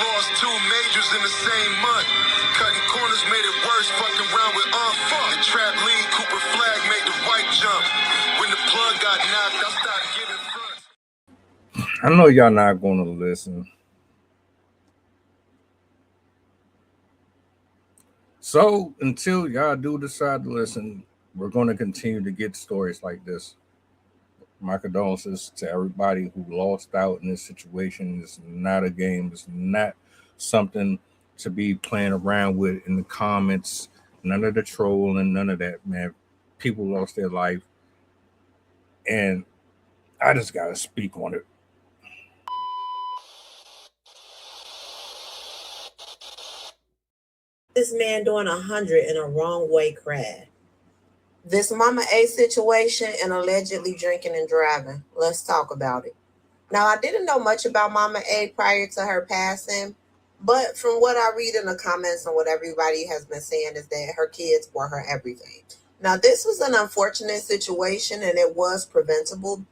lost 2 majors in the same month. Cutting corners made it worse, fucking around with fuck. The trap lead, Cooper Flag made the white jump. When the plug got knocked, I started giving fronts. I know y'all not going to listen. So until y'all do decide to listen, we're going to continue to get stories like this. My condolences to everybody who lost out in this situation. It's not a game. It's not something to be playing around with in the comments. None of the trolling, none of that, man. People lost their life. And I just got to speak on it. This man doing 100 in a wrong way crash. This Mama A situation and allegedly drinking and driving. Let's talk about it. Now, I didn't know much about Mama A prior to her passing, but from what I read in the comments and what everybody has been saying is that her kids were her everything. Now, this was an unfortunate situation and it was preventable.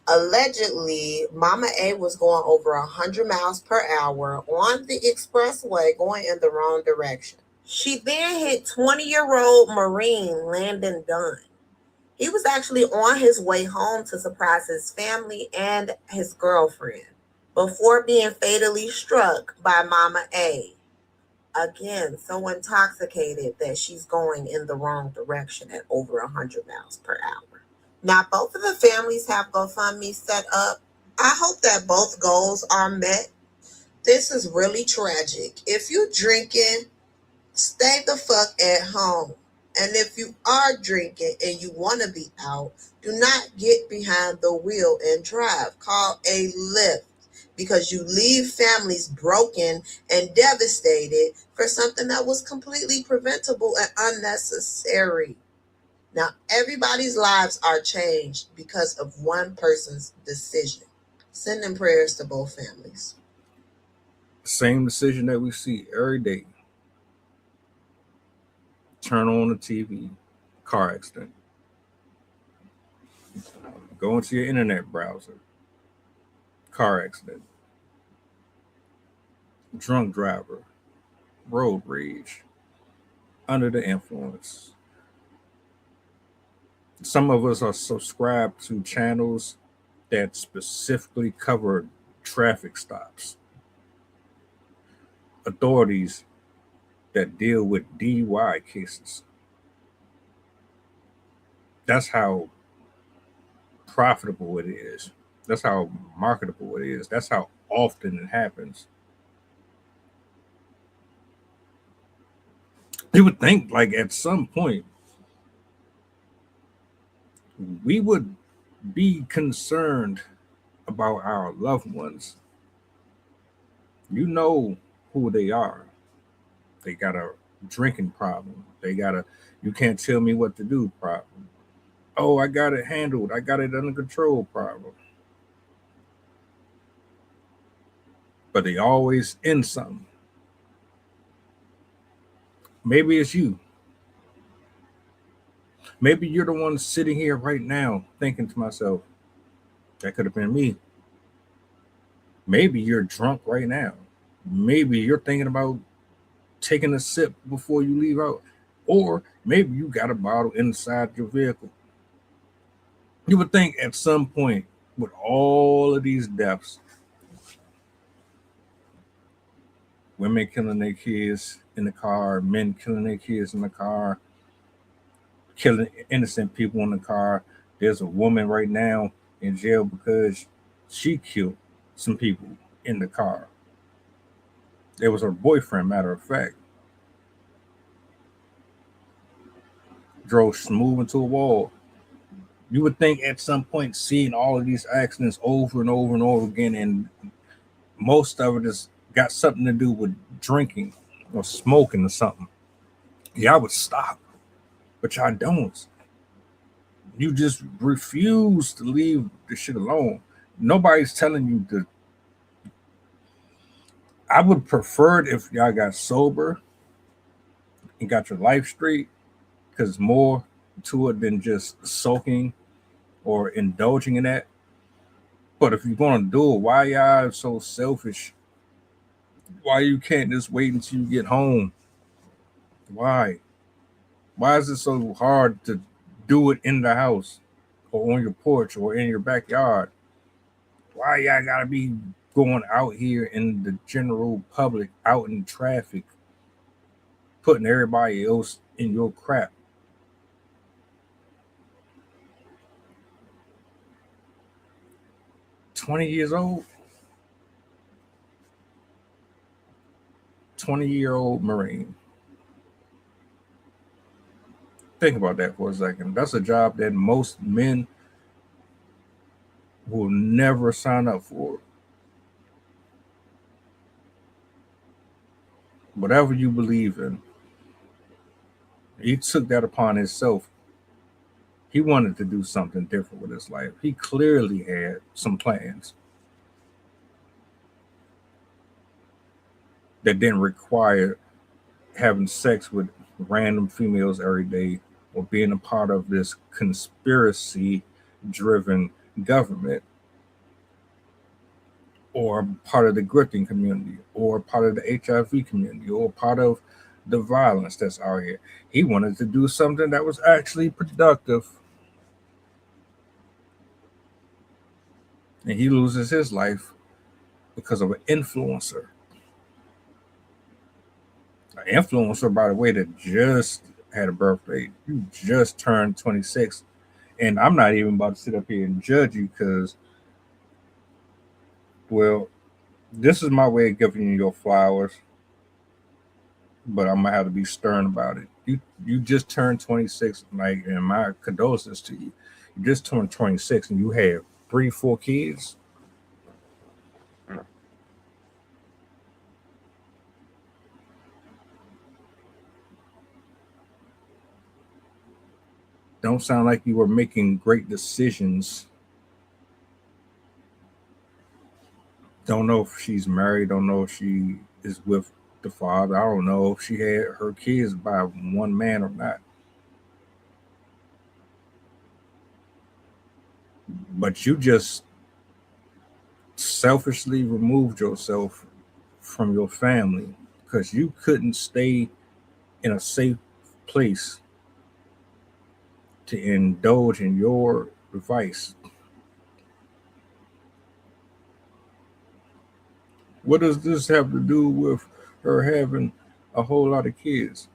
Allegedly, Mama A was going over 100 miles per hour on the expressway going in the wrong direction. She then hit 20-year-old Marine Landon Dunn. He was actually on his way home to surprise his family and his girlfriend before being fatally struck by Mama A. Again, so intoxicated that she's going in the wrong direction at over 100 miles per hour. Now, both of the families have GoFundMe set up. I hope that both goals are met. This is really tragic. If you're drinking, stay the fuck at home. And if you are drinking and you want to be out, do not get behind the wheel and drive. Call a Lyft because you leave families broken and devastated for something that was completely preventable and unnecessary. Now, everybody's lives are changed because of one person's decision. Sending prayers to both families. Same decision that we see every day. Turn on the TV, car accident. Go into your internet browser, car accident. Drunk driver, road rage, under the influence. Some of us are subscribed to channels that specifically cover traffic stops. Authorities that deal with DUI cases. That's how profitable it is. That's how marketable it is. That's how often it happens. You would think, like, at some point, we would be concerned about our loved ones. You know who they are. They got a drinking problem. You can't tell me what to do problem. Oh, I got it handled. I got it under control problem. But they always in something. Maybe it's you. Maybe you're the one sitting here right now thinking to myself, that could have been me. Maybe you're drunk right now. Maybe you're thinking about taking a sip before you leave out. Or maybe you got a bottle inside your vehicle. You would think at some point, with all of these deaths, women killing their kids in the car, men killing their kids in the car, killing innocent people in the car. There's a woman right now in jail because she killed some people in the car. It was her boyfriend, matter of fact. Drove smooth into a wall. You would think at some point, seeing all of these accidents over and over and over again, and most of it has got something to do with drinking or smoking or something, y'all would stop. But y'all don't. You just refuse to leave the shit alone. Nobody's telling you to. I would prefer it if y'all got sober and got your life straight, because more to it than just soaking or indulging in that. But if you're going to do it, why y'all so selfish Why you can't just wait until you get home? Why? Why is it so hard to do it in the house or on your porch or in your backyard? Why y'all gotta be going out here in the general public, out in traffic, putting everybody else in your crap? 20 years old, 20-year-old Marine. Think about that for a second. That's a job that most men will never sign up for. Whatever you believe in, he took that upon himself. He wanted to do something different with his life. He clearly had some plans that didn't require having sex with random females every day or being a part of this conspiracy driven government or part of the grifting community or part of the HIV community or part of the violence that's out here. He wanted to do something that was actually productive. And he loses his life because of an influencer. An influencer, by the way, that just had a birthday. You just turned 26. And I'm not even about to sit up here and judge you because, well, this is my way of giving you your flowers, but I'm gonna have to be stern about it. You just turned 26, like, and my condolences to you. You just turned 26 and you have 3, 4 kids. Don't sound like you were making great decisions. Don't know if she's married. Don't know if she is with the father. I don't know if she had her kids by one man or not. But you just selfishly removed yourself from your family because you couldn't stay in a safe place to indulge in your vice. What does this have to do with her having a whole lot of kids?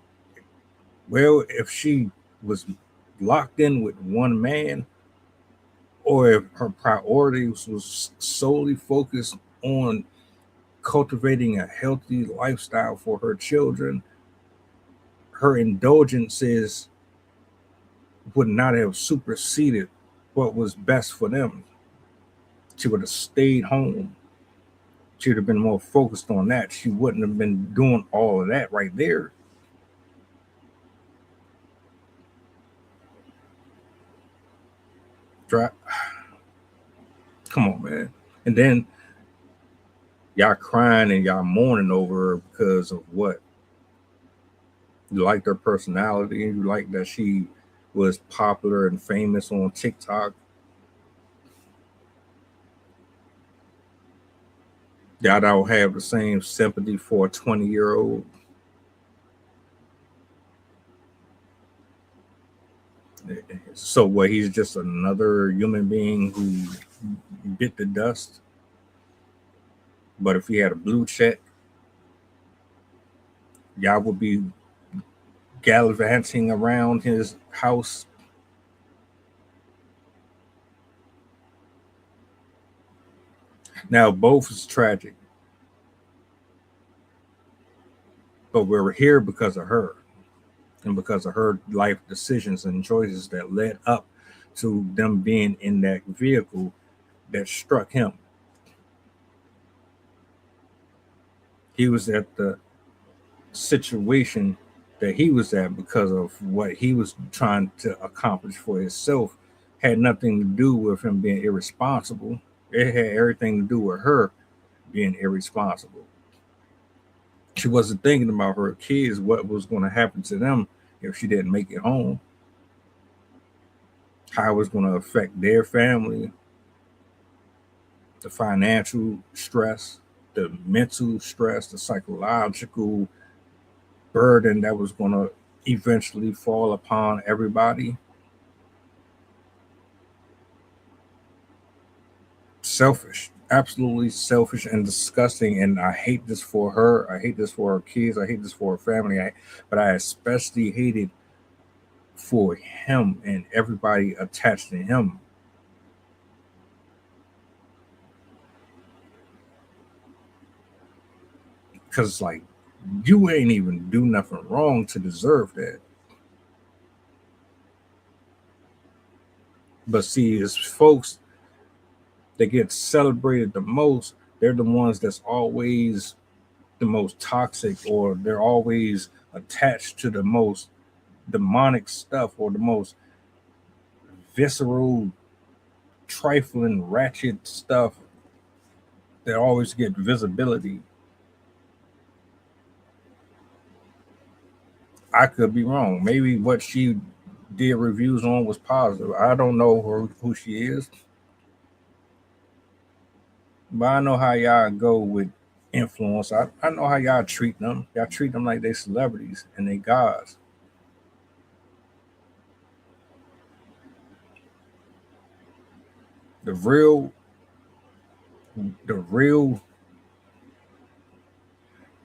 Well, if she was locked in with one man, or if her priorities was solely focused on cultivating a healthy lifestyle for her children, her indulgences would not have superseded what was best for them. She would have stayed home. She would have been more focused on that. She wouldn't have been doing all of that right there. Come on, man. And then y'all crying and y'all mourning over her because of what? You liked her personality and you liked that she was popular and famous on TikTok. Y'all don't have the same sympathy for a 20-year-old. So what, he's just another human being who bit the dust? But if he had a blue check, y'all would be gallivanting around his house. Now, both is tragic, but we're here because of her and because of her life decisions and choices that led up to them being in that vehicle that struck him. He was at the situation that he was at because of what he was trying to accomplish for himself. Had nothing to do with him being irresponsible. It had everything to do with her being irresponsible. She wasn't thinking about her kids, what was going to happen to them if she didn't make it home, how it was going to affect their family, the financial stress. the mental stress, the psychological burden that was going to eventually fall upon everybody. Selfish, absolutely selfish and disgusting. And I hate this for her. I hate this for her kids. I hate this for her family. But I especially hate it for him and everybody attached to him. Because, like, you ain't even do nothing wrong to deserve that. But see, it's folks that get celebrated the most, they're the ones that's always the most toxic, or they're always attached to the most demonic stuff or the most visceral, trifling, ratchet stuff that always get visibility. I could be wrong. Maybe what she did reviews on was positive. I don't know who she is. But I know how y'all go with influence. I know how y'all treat them. Y'all treat them like they celebrities and they gods. The real,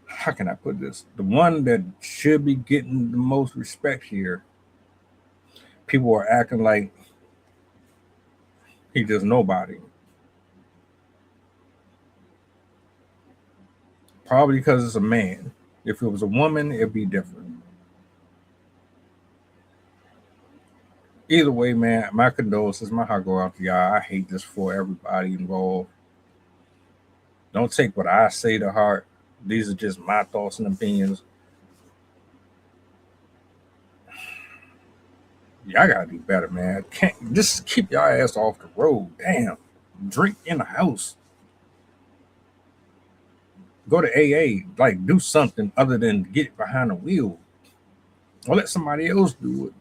how can I put this? The one that should be getting the most respect here, people are acting like he just nobody. Probably because it's a man. If it was a woman, it'd be different. Either way, man, my condolences. My heart go out to y'all. I hate this for everybody involved. Don't take what I say to heart. These are just my thoughts and opinions. Y'all gotta do better, man. Can't just keep y'all ass off the road. Damn. Drink in the house. Go to AA. Like, do something other than get behind the wheel. Or let somebody else do it.